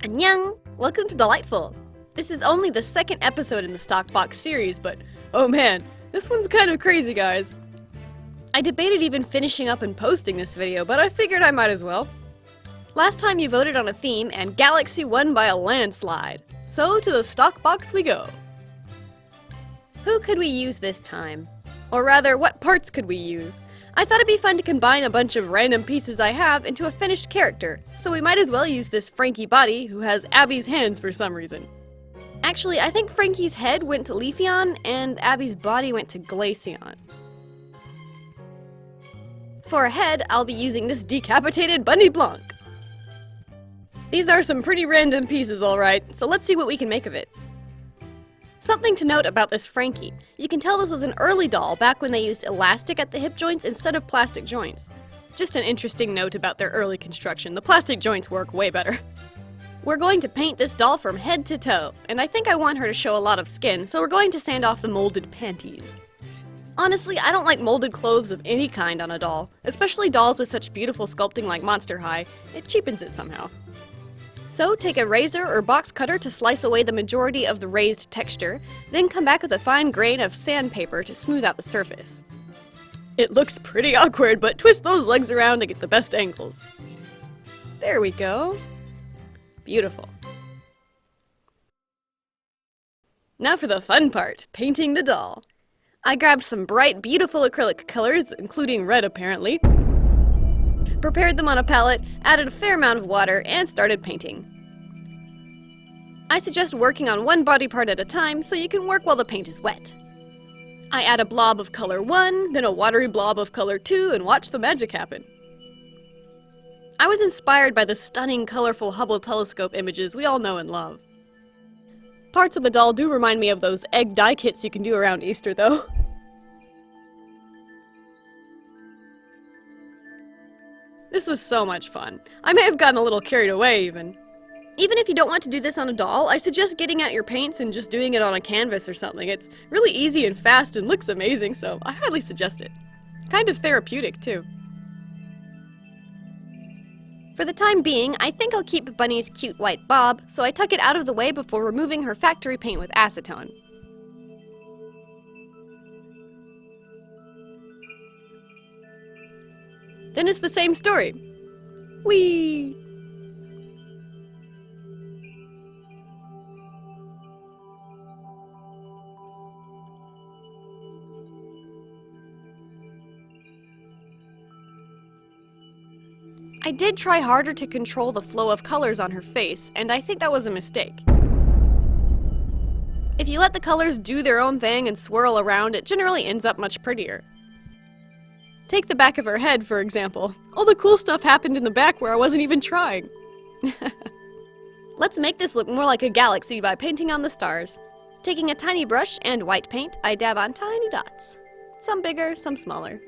Annyeong! Welcome to Delightful! This is only the second episode in the Stockbox series, but oh man, this one's kind of crazy, guys. I debated even finishing up and posting this video, but I figured I might as well. Last time you voted on a theme, and Galaxy won by a landslide. So to the Stockbox we go. Who could we use this time? Or rather, what parts could we use? I thought it'd be fun to combine a bunch of random pieces I have into a finished character, so we might as well use this Frankie body who has Abby's hands for some reason. Actually, I think Frankie's head went to Leafeon and Abby's body went to Glaceon. For a head, I'll be using this decapitated bunny Blanc. These are some pretty random pieces, alright, so let's see what we can make of it. Something to note about this Frankie. You can tell this was an early doll back when they used elastic at the hip joints instead of plastic joints. Just an interesting note about their early construction. The plastic joints work way better. We're going to paint this doll from head to toe, and I think I want her to show a lot of skin, so we're going to sand off the molded panties. Honestly, I don't like molded clothes of any kind on a doll, especially dolls with such beautiful sculpting like Monster High. It cheapens it somehow. So take a razor or box cutter to slice away the majority of the raised texture, then come back with a fine grain of sandpaper to smooth out the surface. It looks pretty awkward, but twist those legs around to get the best angles. There we go. Beautiful. Now for the fun part, painting the doll. I grabbed some bright, beautiful acrylic colors, including red apparently, prepared them on a palette, added a fair amount of water, and started painting. I suggest working on one body part at a time so you can work while the paint is wet. I add a blob of color 1, then a watery blob of color 2, and watch the magic happen. I was inspired by the stunning, colorful Hubble telescope images we all know and love. Parts of the doll do remind me of those egg dye kits you can do around Easter, though. This was so much fun. I may have gotten a little carried away, even. Even if you don't want to do this on a doll, I suggest getting out your paints and just doing it on a canvas or something. It's really easy and fast and looks amazing, so I highly suggest it. Kind of therapeutic, too. For the time being, I think I'll keep Bunny's cute white bob, so I tuck it out of the way before removing her factory paint with acetone. Then it's the same story. Whee! I did try harder to control the flow of colors on her face, and I think that was a mistake. If you let the colors do their own thing and swirl around, it generally ends up much prettier. Take the back of her head, for example. All the cool stuff happened in the back where I wasn't even trying. Let's make this look more like a galaxy by painting on the stars. Taking a tiny brush and white paint, I dab on tiny dots. Some bigger, some smaller.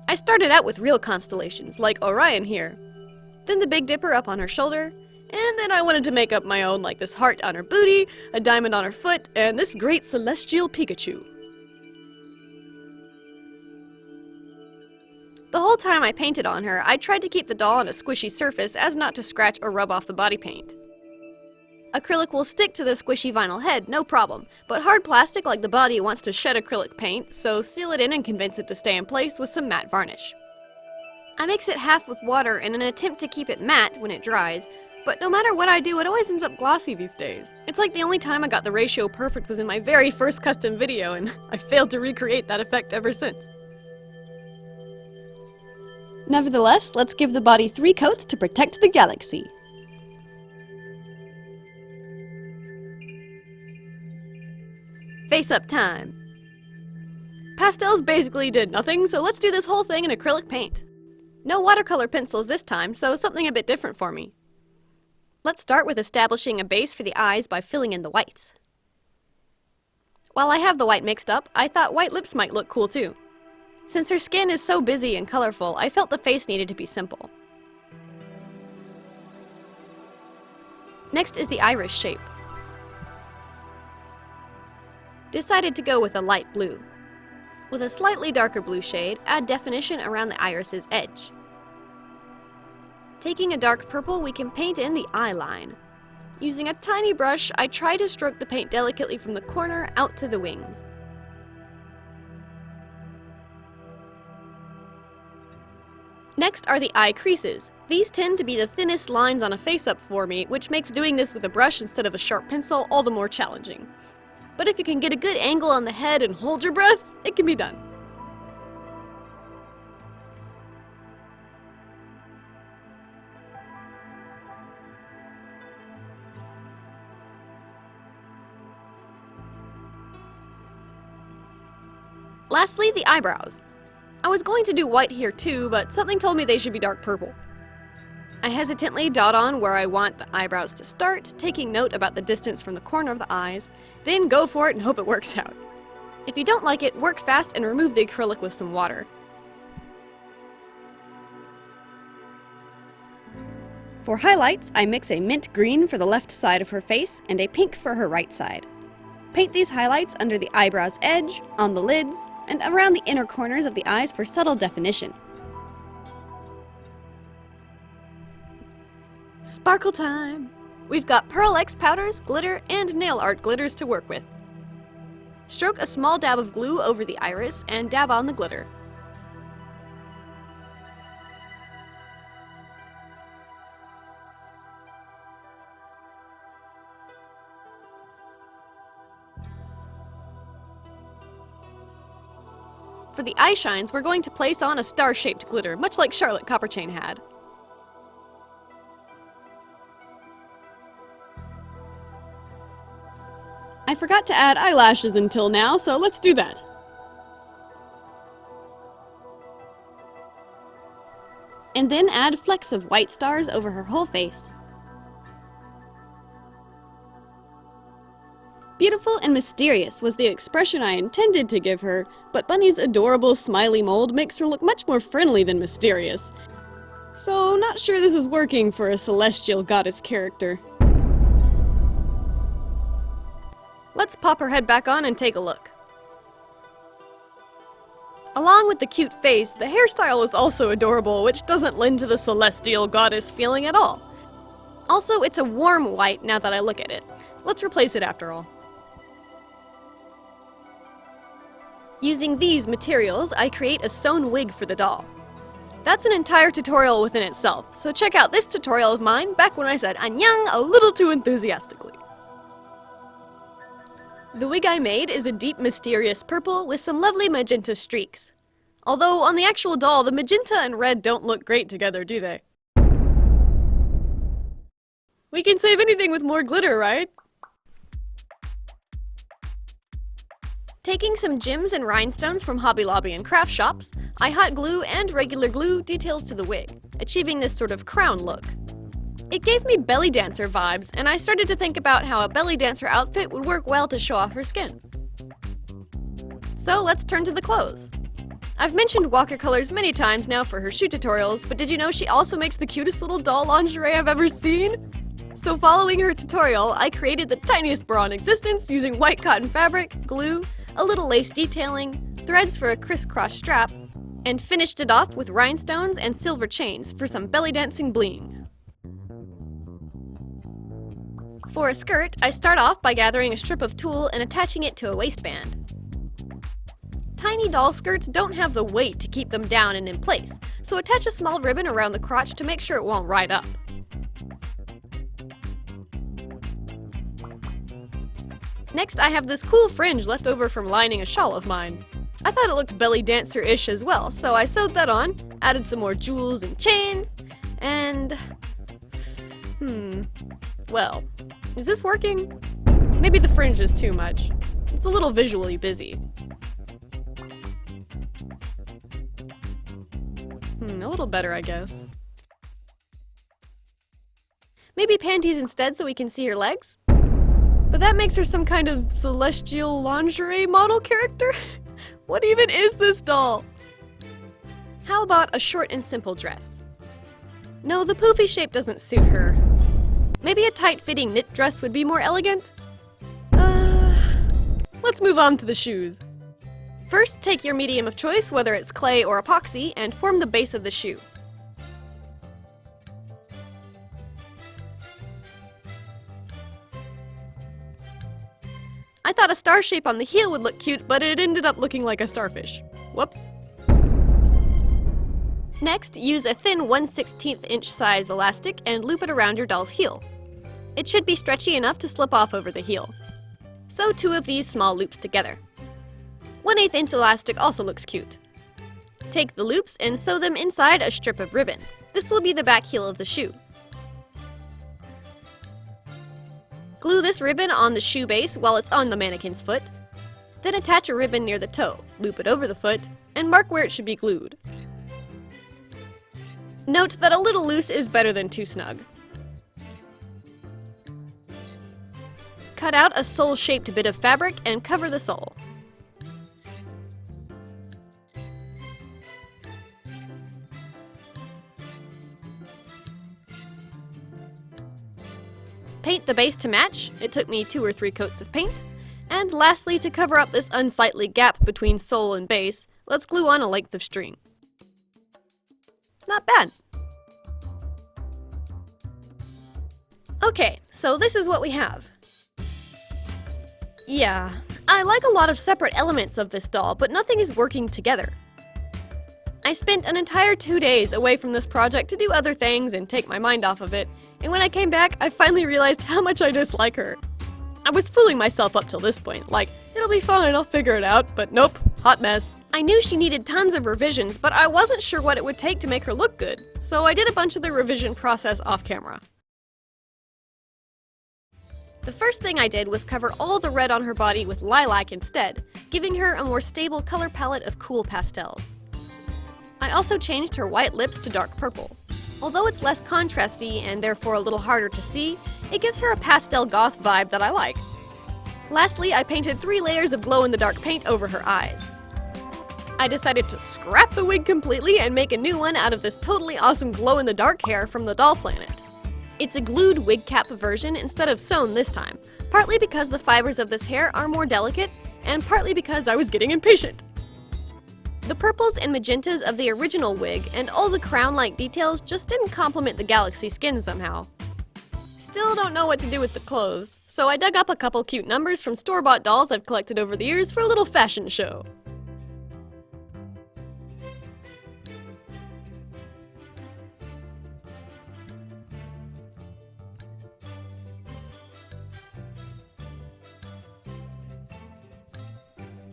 I started out with real constellations, like Orion here. Then the Big Dipper up on her shoulder, and then I wanted to make up my own, like this heart on her booty, a diamond on her foot, and this great celestial Pikachu. The whole time I painted on her, I tried to keep the doll on a squishy surface as not to scratch or rub off the body paint. Acrylic will stick to the squishy vinyl head, no problem, but hard plastic like the body wants to shed acrylic paint, so seal it in and convince it to stay in place with some matte varnish. I mix it half with water in an attempt to keep it matte when it dries, but no matter what I do, it always ends up glossy these days. It's like the only time I got the ratio perfect was in my very first custom video, and I failed to recreate that effect ever since. Nevertheless, let's give the body 3 coats to protect the galaxy. Face-up time. Pastels basically did nothing, so let's do this whole thing in acrylic paint. No watercolor pencils this time, so something a bit different for me. Let's start with establishing a base for the eyes by filling in the whites. While I have the white mixed up, I thought white lips might look cool too. Since her skin is so busy and colorful, I felt the face needed to be simple. Next is the iris shape. decided to go with a light blue. With a slightly darker blue shade, add definition around the iris's edge. Taking a dark purple, we can paint in the eye line. Using a tiny brush, I try to stroke the paint delicately from the corner out to the wing. Next are the eye creases. These tend to be the thinnest lines on a face-up for me, which makes doing this with a brush instead of a sharp pencil all the more challenging. But if you can get a good angle on the head and hold your breath, it can be done. Lastly, the eyebrows. I was going to do white here too, but something told me they should be dark purple. I hesitantly dot on where I want the eyebrows to start, taking note about the distance from the corner of the eyes, then go for it and hope it works out. If you don't like it, work fast and remove the acrylic with some water. For highlights, I mix a mint green for the left side of her face and a pink for her right side. Paint these highlights under the eyebrow's edge, on the lids, and around the inner corners of the eyes for subtle definition. Sparkle time! We've got PearlEx Powders, glitter, and nail art glitters to work with. Stroke a small dab of glue over the iris and dab on the glitter. For the eye shines, we're going to place on a star-shaped glitter, much like Charlotte Copperchain had. I forgot to add eyelashes until now, so let's do that. And then add flecks of white stars over her whole face. Beautiful and mysterious was the expression I intended to give her, but Bunny's adorable smiley mold makes her look much more friendly than mysterious. So, not sure this is working for a celestial goddess character. Let's pop her head back on and take a look. Along with the cute face, the hairstyle is also adorable, which doesn't lend to the celestial goddess feeling at all. Also, it's a warm white now that I look at it. Let's replace it after all. Using these materials, I create a sewn wig for the doll. That's an entire tutorial within itself, so check out this tutorial of mine back when I said "annyeong" a little too enthusiastically. The wig I made is a deep mysterious purple with some lovely magenta streaks. Although on the actual doll, the magenta and red don't look great together, do they? We can save anything with more glitter, right? Taking some gems and rhinestones from Hobby Lobby and craft shops, I hot glue and regular glue details to the wig, achieving this sort of crown look. It gave me belly dancer vibes, and I started to think about how a belly dancer outfit would work well to show off her skin. So let's turn to the clothes. I've mentioned watercolors many times now for her shoe tutorials, but did you know she also makes the cutest little doll lingerie I've ever seen? So following her tutorial, I created the tiniest bra in existence using white cotton fabric, glue, a little lace detailing, threads for a crisscross strap, and finished it off with rhinestones and silver chains for some belly dancing bling. For a skirt, I start off by gathering a strip of tulle and attaching it to a waistband. Tiny doll skirts don't have the weight to keep them down and in place, so attach a small ribbon around the crotch to make sure it won't ride up. Next, I have this cool fringe left over from lining a shawl of mine. I thought it looked belly dancer-ish as well, so I sewed that on, added some more jewels and chains, and... well, is this working? Maybe the fringe is too much. It's a little visually busy. A little better, I guess. Maybe panties instead so we can see her legs? But that makes her some kind of celestial lingerie model character? What even is this doll? How about a short and simple dress? No, the poofy shape doesn't suit her. Maybe a tight-fitting knit dress would be more elegant? What let's move on to the shoes. First, take your medium of choice, whether it's clay or epoxy, and form the base of the shoe. I thought a star shape on the heel would look cute, but it ended up looking like a starfish. Whoops. Next, use a thin 1/16 inch size elastic and loop it around your doll's heel. It should be stretchy enough to slip off over the heel. Sew 2 of these small loops together. 1/8 inch elastic also looks cute. Take the loops and sew them inside a strip of ribbon. This will be the back heel of the shoe. Glue this ribbon on the shoe base while it's on the mannequin's foot. Then attach a ribbon near the toe, loop it over the foot, and mark where it should be glued. Note that a little loose is better than too snug. Cut out a sole-shaped bit of fabric and cover the sole. Paint the base to match. It took me 2 or 3 coats of paint. And lastly, to cover up this unsightly gap between sole and base, let's glue on a length of string. Not bad. Okay, so this is what we have. Yeah, I like a lot of separate elements of this doll, but nothing is working together. I spent an entire 2 days away from this project to do other things and take my mind off of it, and when I came back, I finally realized how much I dislike her. I was fooling myself up till this point, like, it'll be fine, I'll figure it out, but nope, hot mess. I knew she needed tons of revisions, but I wasn't sure what it would take to make her look good, so I did a bunch of the revision process off camera. The first thing I did was cover all the red on her body with lilac instead, giving her a more stable color palette of cool pastels. I also changed her white lips to dark purple. Although it's less contrasty and therefore a little harder to see, it gives her a pastel goth vibe that I like. Lastly, I painted 3 layers of glow-in-the-dark paint over her eyes. I decided to scrap the wig completely and make a new one out of this totally awesome glow-in-the-dark hair from the Doll Planet. It's a glued wig cap version instead of sewn this time, partly because the fibers of this hair are more delicate, and partly because I was getting impatient. The purples and magentas of the original wig and all the crown-like details just didn't complement the galaxy skin somehow. Still don't know what to do with the clothes, so I dug up a couple cute numbers from store-bought dolls I've collected over the years for a little fashion show.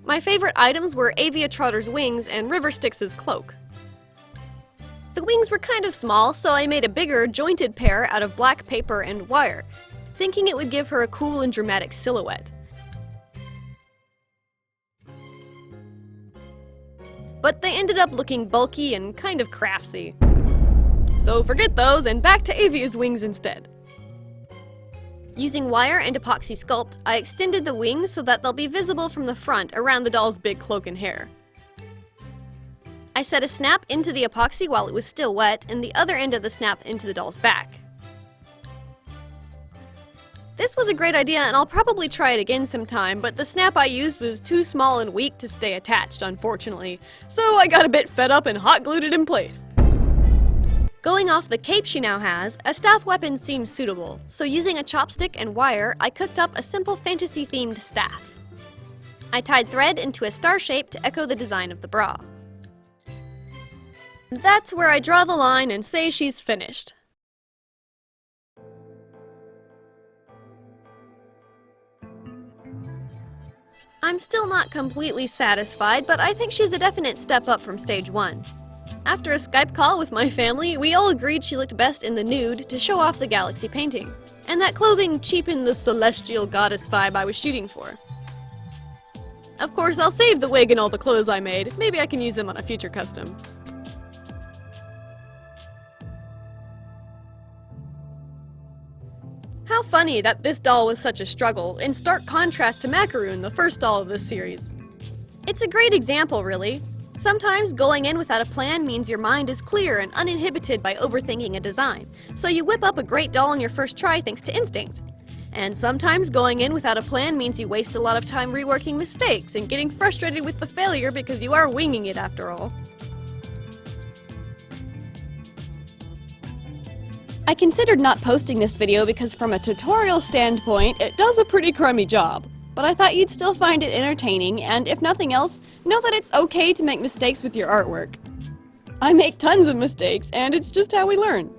My favorite items were Avia Trotter's wings and River Styx's cloak. The wings were kind of small, so I made a bigger, jointed pair out of black paper and wire, thinking it would give her a cool and dramatic silhouette. But they ended up looking bulky and kind of craftsy. So forget those and back to Avia's wings instead. Using wire and Apoxy Sculpt, I extended the wings so that they'll be visible from the front around the doll's big cloak and hair. I set a snap into the epoxy while it was still wet, and the other end of the snap into the doll's back. This was a great idea, and I'll probably try it again sometime, but the snap I used was too small and weak to stay attached, unfortunately, so I got a bit fed up and hot glued it in place. Going off the cape she now has, a staff weapon seems suitable, so using a chopstick and wire, I cooked up a simple fantasy-themed staff. I tied thread into a star shape to echo the design of the bra. That's where I draw the line and say she's finished. I'm still not completely satisfied, but I think she's a definite step up from stage 1. After a Skype call with my family, we all agreed she looked best in the nude to show off the galaxy painting, and that clothing cheapened the celestial goddess vibe I was shooting for. Of course, I'll save the wig and all the clothes I made. Maybe I can use them on a future custom. How funny that this doll was such a struggle, in stark contrast to Macaroon, the first doll of this series. It's a great example, really. Sometimes going in without a plan means your mind is clear and uninhibited by overthinking a design, so you whip up a great doll on your first try thanks to instinct. And sometimes going in without a plan means you waste a lot of time reworking mistakes and getting frustrated with the failure because you are winging it after all. I considered not posting this video because from a tutorial standpoint, it does a pretty crummy job. But I thought you'd still find it entertaining, and if nothing else, know that it's okay to make mistakes with your artwork. I make tons of mistakes, and it's just how we learn.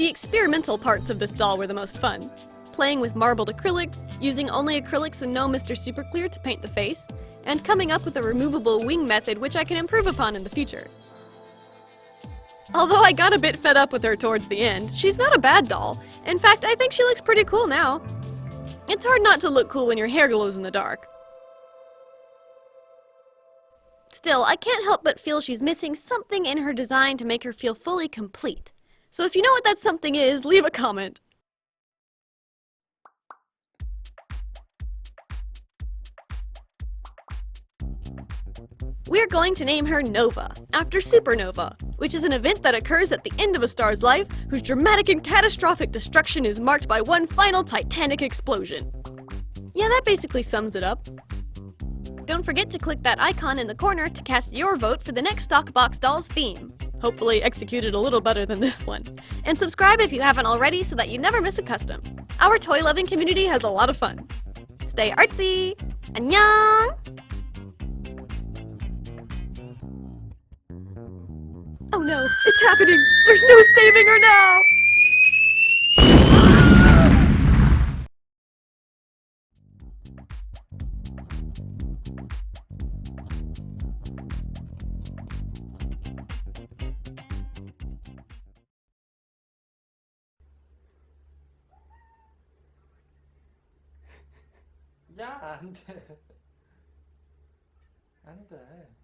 The experimental parts of this doll were the most fun. Playing with marbled acrylics, using only acrylics and no Mr. Super Clear to paint the face, and coming up with a removable wing method which I can improve upon in the future. Although I got a bit fed up with her towards the end, she's not a bad doll. In fact, I think she looks pretty cool now. It's hard not to look cool when your hair glows in the dark. Still, I can't help but feel she's missing something in her design to make her feel fully complete. So if you know what that something is, leave a comment. We're going to name her Nova, after supernova, which is an event that occurs at the end of a star's life, whose dramatic and catastrophic destruction is marked by one final titanic explosion. Yeah, that basically sums it up. Don't forget to click that icon in the corner to cast your vote for the next Stock Box Dolls theme. Hopefully executed a little better than this one. And subscribe if you haven't already so that you never miss a custom. Our toy-loving community has a lot of fun. Stay artsy! Annyeong! Oh no, it's happening! There's no saving her now! 야, 안 돼. 안 돼.